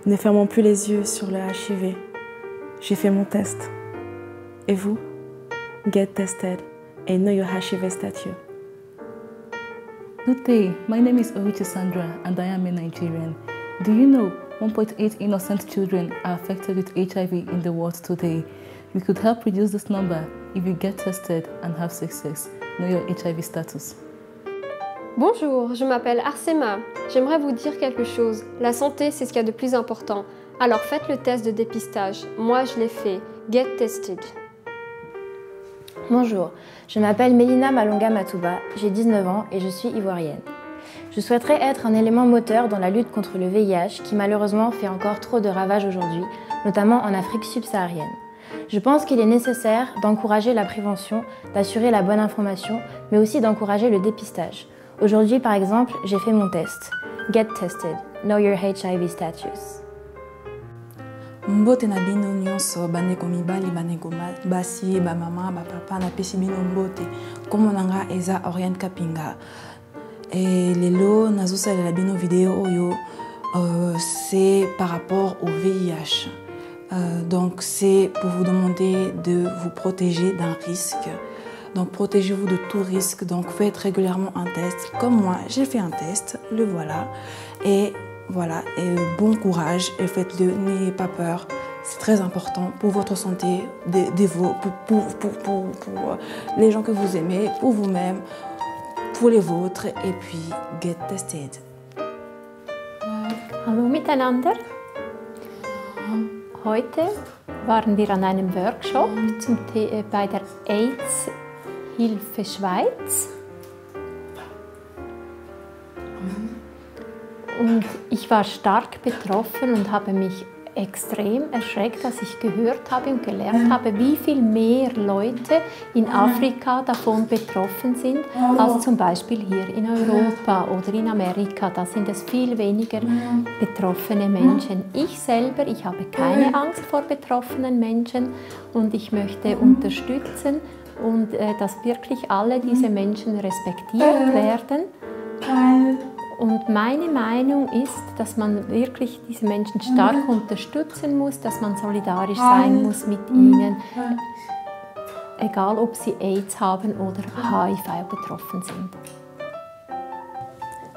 Ne fermons plus les yeux sur le HIV. J'ai fait mon test. Et vous? Get tested and know your HIV status. Good day, my name is Owiche Sandra and I am a Nigerian. Do you know 1.8 innocent children are affected with HIV in the world today? We could help reduce this number if you get tested and have success. Know your HIV status. Bonjour, je m'appelle Arsema. J'aimerais vous dire quelque chose. La santé, c'est ce qu'il y a de plus important. Alors faites le test de dépistage. Moi, je l'ai fait. Get tested. Bonjour, je m'appelle Mélina Malonga Matouba, j'ai 19 ans et je suis ivoirienne. Je souhaiterais être un élément moteur dans la lutte contre le VIH qui malheureusement fait encore trop de ravages aujourd'hui, notamment en Afrique subsaharienne. Je pense qu'il est nécessaire d'encourager la prévention, d'assurer la bonne information, mais aussi d'encourager le dépistage. Aujourd'hui, par exemple, j'ai fait mon test. Get tested. Know your HIV status. Mbote na bino nyonso bandeko mibali bandeko basi ba mama ba papa na pesi bino mbote kombo nanga eza Oriane Kapinga et lelo nazosalela bino vidéo oyo c'est par rapport au VIH donc c'est pour vous demander de vous protéger d'un risque. Donc protégez-vous de tout risque, donc faites régulièrement un test. Comme moi, j'ai fait un test, le voilà. Et voilà, et bon courage et faites-le, n'ayez pas peur. C'est très important pour votre santé, pour les gens que vous aimez, pour vous-même, pour les vôtres. Et puis, get tested. Hallo miteinander. Heute waren wir an einem Workshop bei der AIDS-Hilfe Schweiz. Und ich war stark betroffen und habe mich extrem erschreckt, als ich gehört habe und gelernt habe, wie viel mehr Leute in Afrika davon betroffen sind, als zum Beispiel hier in Europa oder in Amerika. Da sind es viel weniger betroffene Menschen. Ich selber, ich habe keine Angst vor betroffenen Menschen und ich möchte unterstützen und dass wirklich alle diese Menschen respektiert werden. Und meine Meinung ist, dass man wirklich diese Menschen stark unterstützen muss, dass man solidarisch sein muss mit ihnen, egal ob sie AIDS haben oder HIV betroffen sind.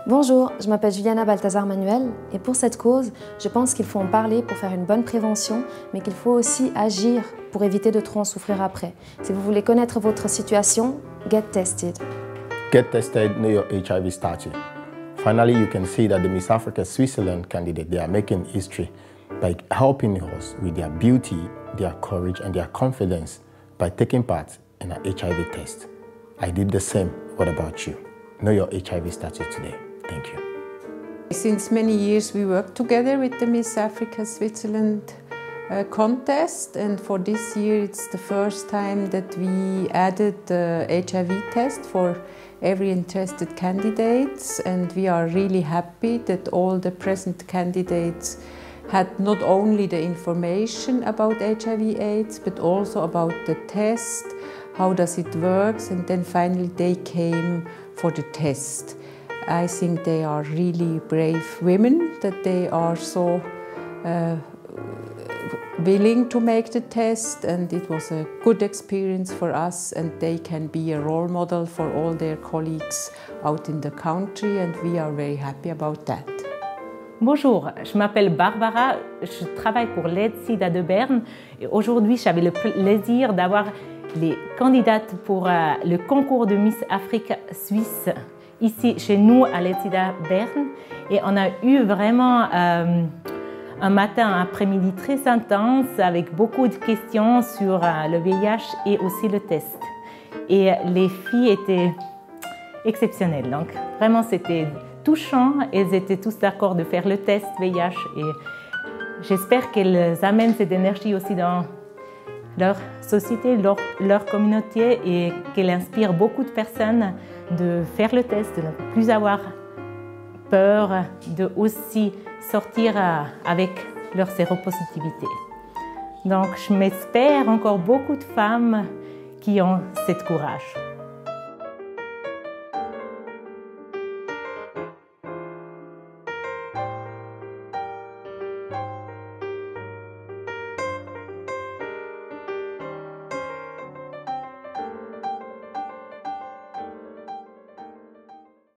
Bonjour, je m'appelle Juliana Balthazar Manuel et pour cette cause, je pense qu'il faut en parler pour faire une bonne prévention, mais qu'il faut aussi agir pour éviter de trop en souffrir après. Si vous voulez connaître votre situation, get tested. Get tested, know your HIV status. Finally, you can see that the Miss Africa Switzerland candidate, they are making history by helping us with their beauty, their courage, and their confidence by taking part in an HIV test. I did the same. What about you? Know your HIV status today. Thank you. Since many years, we work together with the Miss Africa Switzerland contest, and for this year, it's the first time that we added the HIV test for every interested candidates, and we are really happy that all the present candidates had not only the information about HIV/AIDS, but also about the test, how does it work, and then finally they came for the test. I think they are really brave women, that they are so willing to make the test, and it was a good experience for us, and they can be a role model for all their colleagues out in the country, and we are very happy about that. Bonjour, je m'appelle Barbara, je travaille pour l'AIDSIDA de Berne et aujourd'hui j'avais le plaisir d'avoir les candidates pour le concours de Miss Afrique Suisse ici chez nous à l'AIDSIDA Berne, et on a eu vraiment un matin, un après-midi très intense avec beaucoup de questions sur le VIH et aussi le test. Et les filles étaient exceptionnelles, donc vraiment c'était touchant. Elles étaient tous d'accord de faire le test VIH et j'espère qu'elles amènent cette énergie aussi dans leur société, leur communauté, et qu'elles inspirent beaucoup de personnes de faire le test, de ne plus avoir peur, de aussi sortir avec leur séropositivité. Donc, je m'espère encore beaucoup de femmes qui ont ce courage.